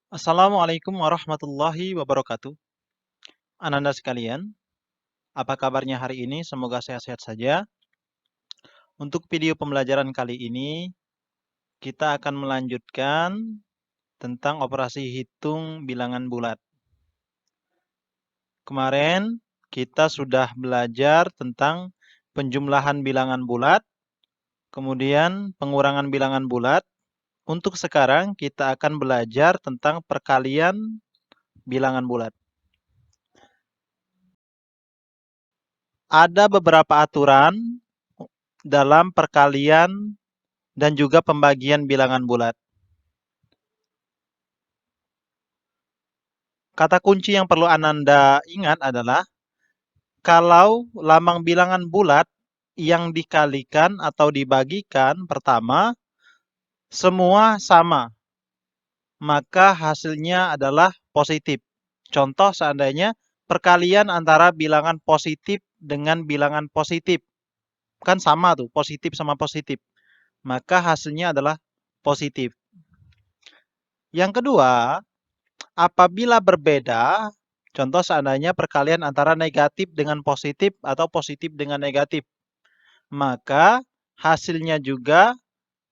Assalamualaikum warahmatullahi wabarakatuh. Ananda sekalian, apa kabarnya hari ini? Semoga sehat-sehat saja. Untuk video pembelajaran kali ini, kita akan melanjutkan tentang operasi hitung bilangan bulat. Kemarin kita sudah belajar tentang penjumlahan bilangan bulat, kemudian pengurangan bilangan bulat. Untuk sekarang kita akan belajar tentang perkalian bilangan bulat. Ada beberapa aturan dalam perkalian dan juga pembagian bilangan bulat. Kata kunci yang perlu Ananda ingat adalah kalau lambang bilangan bulat yang dikalikan atau dibagikan pertama semua sama, maka hasilnya adalah positif. Contoh seandainya perkalian antara bilangan positif dengan bilangan positif. Kan sama tuh, positif sama positif. Maka hasilnya adalah positif. Yang kedua, apabila berbeda, contoh seandainya perkalian antara negatif dengan positif atau positif dengan negatif, maka hasilnya juga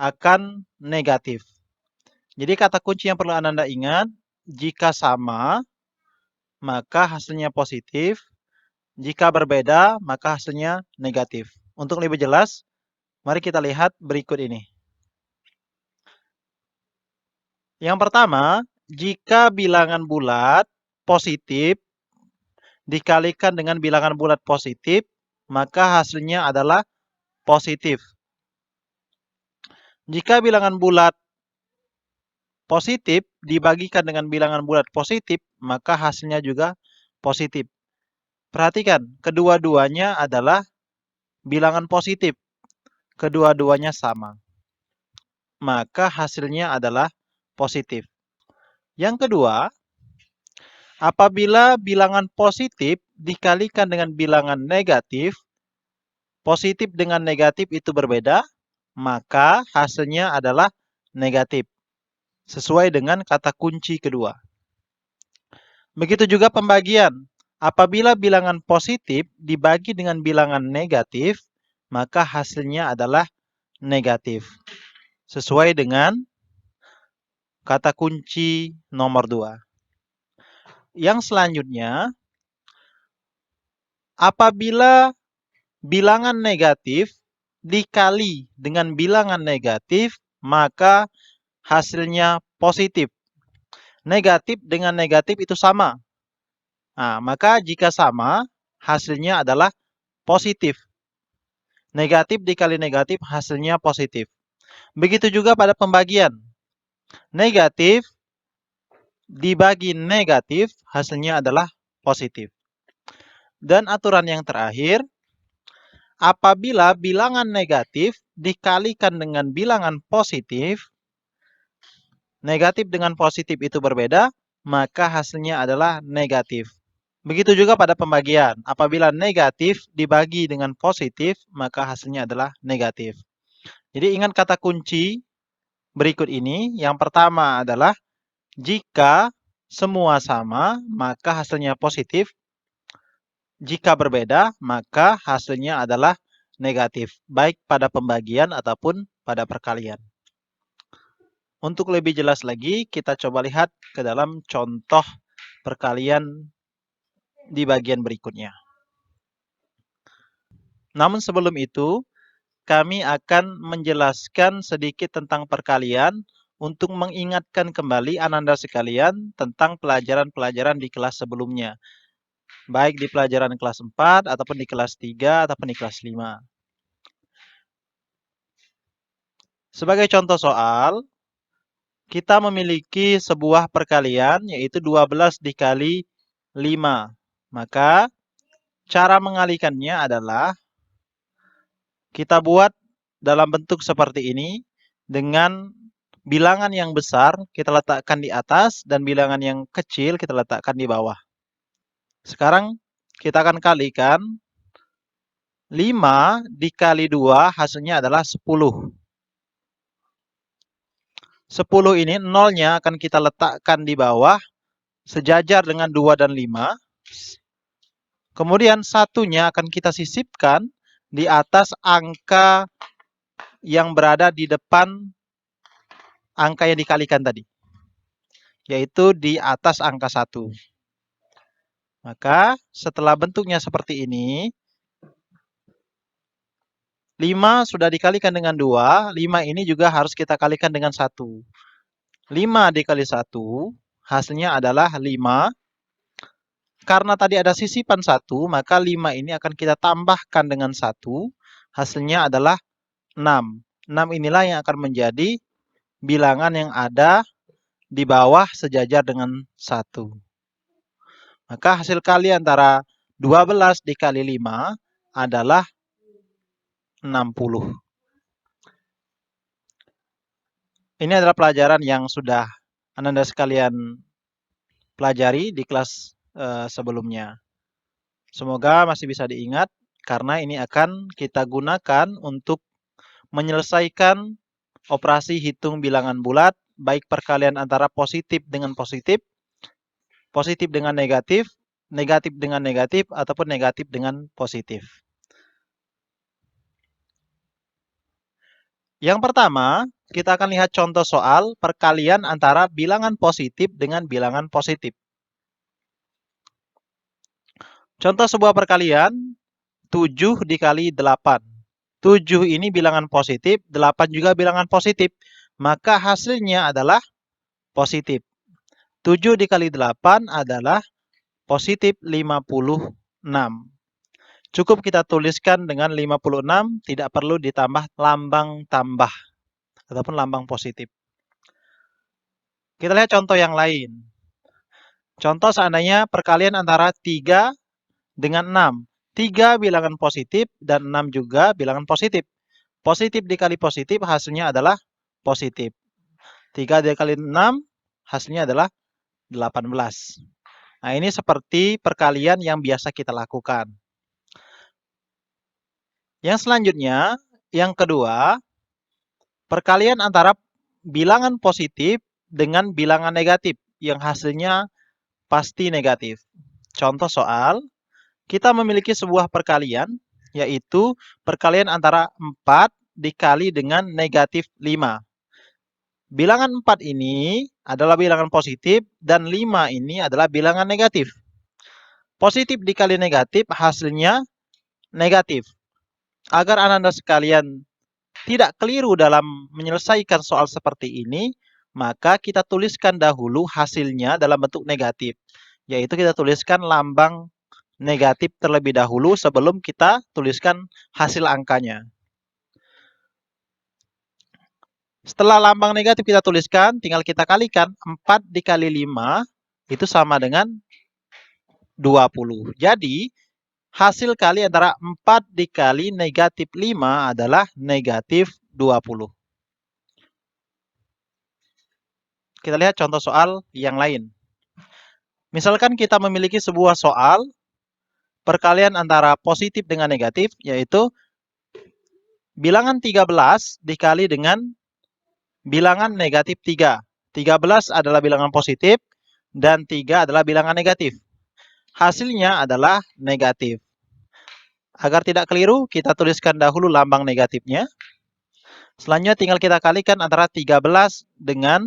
akan negatif. Jadi kata kunci yang perlu Anda ingat, jika sama, maka hasilnya positif. Jika berbeda, maka hasilnya negatif. Untuk lebih jelas, mari kita lihat berikut ini. Yang pertama, jika bilangan bulat positif dikalikan dengan bilangan bulat positif, maka hasilnya adalah positif. Jika bilangan bulat positif dibagikan dengan bilangan bulat positif, maka hasilnya juga positif. Perhatikan, kedua-duanya adalah bilangan positif. Kedua-duanya sama. Maka hasilnya adalah positif. Yang kedua, apabila bilangan positif dikalikan dengan bilangan negatif, positif dengan negatif itu berbeda, maka hasilnya adalah negatif. Sesuai dengan kata kunci kedua. Begitu juga pembagian. Apabila bilangan positif dibagi dengan bilangan negatif, maka hasilnya adalah negatif. Sesuai dengan kata kunci nomor 2. Yang selanjutnya, apabila bilangan negatif dikali dengan bilangan negatif, maka hasilnya positif. Negatif dengan negatif itu sama. Nah, maka jika sama, hasilnya adalah positif. Negatif dikali negatif, hasilnya positif. Begitu juga pada pembagian. Negatif dibagi negatif, hasilnya adalah positif. Dan aturan yang terakhir, apabila bilangan negatif dikalikan dengan bilangan positif, negatif dengan positif itu berbeda, maka hasilnya adalah negatif. Begitu juga pada pembagian. Apabila negatif dibagi dengan positif, maka hasilnya adalah negatif. Jadi ingat kata kunci berikut ini. Yang pertama adalah jika semua sama, maka hasilnya positif. Jika berbeda, maka hasilnya adalah negatif. Baik pada pembagian ataupun pada perkalian. Untuk lebih jelas lagi, kita coba lihat ke dalam contoh perkalian di bagian berikutnya. Namun sebelum itu, kami akan menjelaskan sedikit tentang perkalian untuk mengingatkan kembali Ananda sekalian tentang pelajaran-pelajaran di kelas sebelumnya. Baik di pelajaran kelas 4, ataupun di kelas 3, ataupun di kelas 5. Sebagai contoh soal, kita memiliki sebuah perkalian yaitu 12 dikali 5. Maka cara mengalikannya adalah kita buat dalam bentuk seperti ini dengan bilangan yang besar kita letakkan di atas dan bilangan yang kecil kita letakkan di bawah. Sekarang kita akan kalikan 5 dikali 2 hasilnya adalah 10. 10 ini nolnya akan kita letakkan di bawah sejajar dengan 2 dan 5. Kemudian satunya akan kita sisipkan di atas angka yang berada di depan angka yang dikalikan tadi, yaitu di atas angka 1. Maka setelah bentuknya seperti ini, 5 sudah dikalikan dengan 2, 5 ini juga harus kita kalikan dengan 1. 5 dikali 1, hasilnya adalah 5. Karena tadi ada sisipan 1, maka 5 ini akan kita tambahkan dengan 1, hasilnya adalah 6. 6 inilah yang akan menjadi bilangan yang ada di bawah sejajar dengan 1. Maka hasil kali antara 12 dikali 5 adalah 60. Ini adalah pelajaran yang sudah Ananda sekalian pelajari di kelas sebelumnya. Semoga masih bisa diingat karena ini akan kita gunakan untuk menyelesaikan operasi hitung bilangan bulat, baik perkalian antara positif dengan positif, positif dengan negatif, negatif dengan negatif, ataupun negatif dengan positif. Yang pertama, kita akan lihat contoh soal perkalian antara bilangan positif dengan bilangan positif. Contoh sebuah perkalian, 7 dikali 8. 7 ini bilangan positif, 8 juga bilangan positif. Maka hasilnya adalah positif. 7 dikali 8 adalah positif 56. Cukup kita tuliskan dengan 56, tidak perlu ditambah lambang tambah ataupun lambang positif. Kita lihat contoh yang lain. Contoh seandainya perkalian antara 3 dengan 6. 3 bilangan positif dan 6 juga bilangan positif. Positif dikali positif hasilnya adalah positif. 3 dikali 6 hasilnya adalah 18. Nah, ini seperti perkalian yang biasa kita lakukan. Yang selanjutnya, yang kedua, perkalian antara bilangan positif dengan bilangan negatif yang hasilnya pasti negatif. Contoh soal, kita memiliki sebuah perkalian, yaitu perkalian antara 4 dikali dengan negatif 5. Bilangan 4 ini adalah bilangan positif dan 5 ini adalah bilangan negatif. Positif dikali negatif hasilnya negatif. Agar Ananda sekalian tidak keliru dalam menyelesaikan soal seperti ini, maka kita tuliskan dahulu hasilnya dalam bentuk negatif. Yaitu kita tuliskan lambang negatif terlebih dahulu sebelum kita tuliskan hasil angkanya. Setelah lambang negatif kita tuliskan, tinggal kita kalikan. 4 dikali 5 itu sama dengan 20. Jadi, hasil kali antara 4 dikali negatif 5 adalah negatif 20. Kita lihat contoh soal yang lain. Misalkan kita memiliki sebuah soal perkalian antara positif dengan negatif, yaitu bilangan 13 dikali dengan bilangan negatif 3. 13 adalah bilangan positif dan 3 adalah bilangan negatif. Hasilnya adalah negatif. Agar tidak keliru, kita tuliskan dahulu lambang negatifnya. Selanjutnya tinggal kita kalikan antara 13 dengan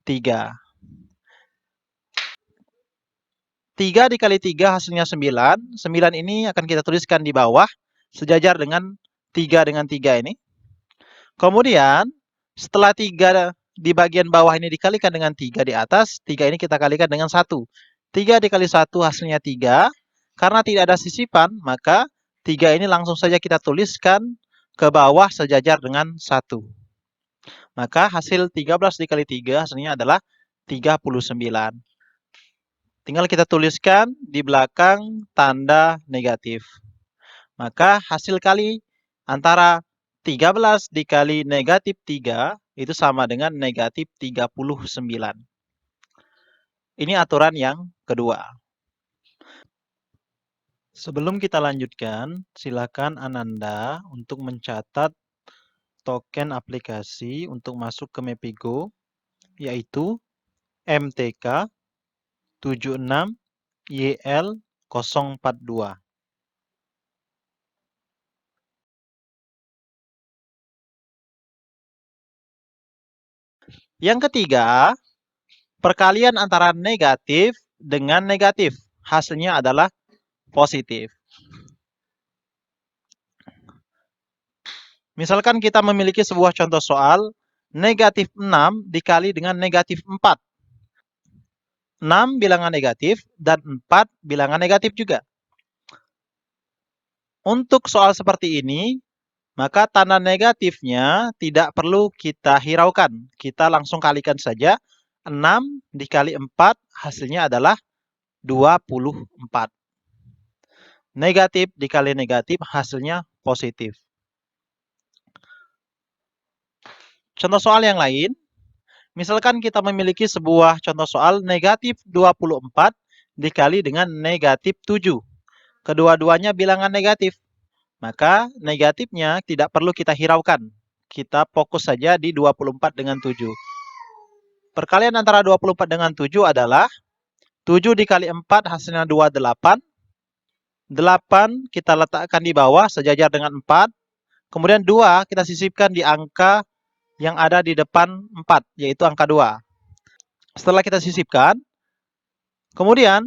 3. 3 dikali 3 hasilnya 9. 9 ini akan kita tuliskan di bawah, sejajar dengan 3 dengan 3 ini. Kemudian, setelah 3 di bagian bawah ini dikalikan dengan 3 di atas, 3 ini kita kalikan dengan 1. 3 dikali 1 hasilnya 3. Karena tidak ada sisipan, maka 3 ini langsung saja kita tuliskan ke bawah sejajar dengan 1. Maka hasil 13 dikali 3 hasilnya adalah 39. Tinggal kita tuliskan di belakang tanda negatif. Maka hasil kali antara 13 dikali negatif 3 itu sama dengan negatif 39. Ini aturan yang kedua. Sebelum kita lanjutkan, silakan Ananda untuk mencatat token aplikasi untuk masuk ke Mepigo yaitu MTK 76 YL 042. Yang ketiga, perkalian antara negatif dengan negatif. Hasilnya adalah positif. Misalkan kita memiliki sebuah contoh soal, negatif 6 dikali dengan negatif 4. 6 bilangan negatif dan 4 bilangan negatif juga. Untuk soal seperti ini, maka tanda negatifnya tidak perlu kita hiraukan. Kita langsung kalikan saja. 6 dikali 4 hasilnya adalah 24. Negatif dikali negatif hasilnya positif. Contoh soal yang lain, misalkan kita memiliki sebuah contoh soal negatif 24 dikali dengan negatif 7. Kedua-duanya bilangan negatif. Maka negatifnya tidak perlu kita hiraukan. Kita fokus saja di 24 dengan 7. Perkalian antara 24 dengan 7 adalah 7 dikali 4 hasilnya 28. 8 kita letakkan di bawah sejajar dengan 4. Kemudian 2 kita sisipkan di angka yang ada di depan 4, yaitu angka 2. Setelah kita sisipkan, kemudian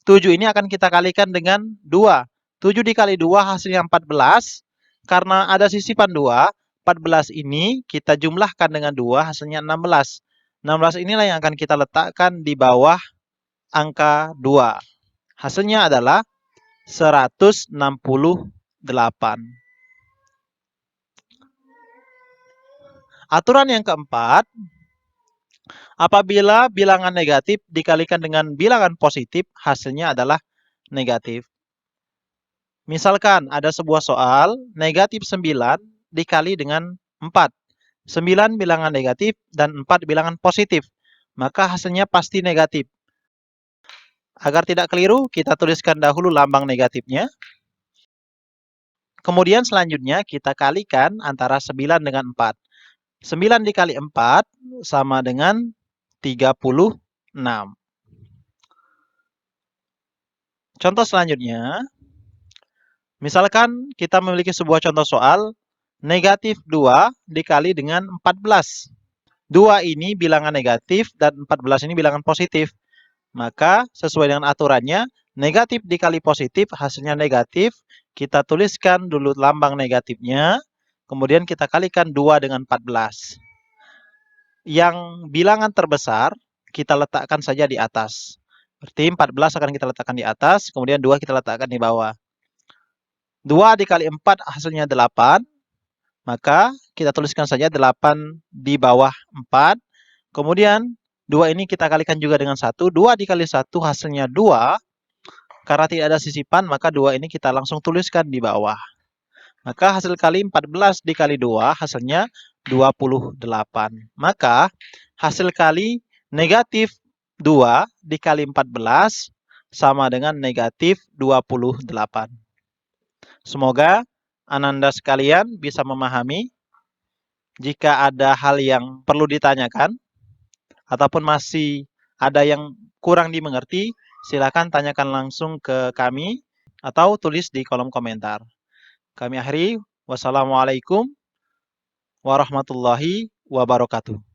7 ini akan kita kalikan dengan 2. 7 dikali 2 hasilnya 14. Karena ada sisipan 2, 14 ini kita jumlahkan dengan 2 hasilnya 16. 16 inilah yang akan kita letakkan di bawah angka 2. Hasilnya adalah 168. Aturan yang keempat, apabila bilangan negatif dikalikan dengan bilangan positif, hasilnya adalah negatif. Misalkan ada sebuah soal, negatif 9 dikali dengan 4. 9 bilangan negatif dan 4 bilangan positif. Maka hasilnya pasti negatif. Agar tidak keliru, kita tuliskan dahulu lambang negatifnya. Kemudian selanjutnya kita kalikan antara 9 dengan 4. 9 dikali 4 sama dengan 36. Contoh selanjutnya, misalkan kita memiliki sebuah contoh soal, negatif 2 dikali dengan 14. 2 ini bilangan negatif dan 14 ini bilangan positif. Maka sesuai dengan aturannya, negatif dikali positif hasilnya negatif. Kita tuliskan dulu lambang negatifnya. Kemudian kita kalikan 2 dengan 14. Yang bilangan terbesar kita letakkan saja di atas. Berarti 14 akan kita letakkan di atas, kemudian 2 kita letakkan di bawah. 2 dikali 4 hasilnya 8. Maka kita tuliskan saja 8 di bawah 4. Kemudian 2 ini kita kalikan juga dengan 1. 2 dikali 1 hasilnya 2. Karena tidak ada sisipan, maka 2 ini kita langsung tuliskan di bawah. Maka hasil kali 14 dikali 2 hasilnya 28. Maka hasil kali negatif 2 dikali 14 sama dengan negatif 28. Semoga Ananda sekalian bisa memahami. Jika ada hal yang perlu ditanyakan, ataupun masih ada yang kurang dimengerti, silakan tanyakan langsung ke kami atau tulis di kolom komentar. Kami akhiri. Wassalamualaikum warahmatullahi wabarakatuh.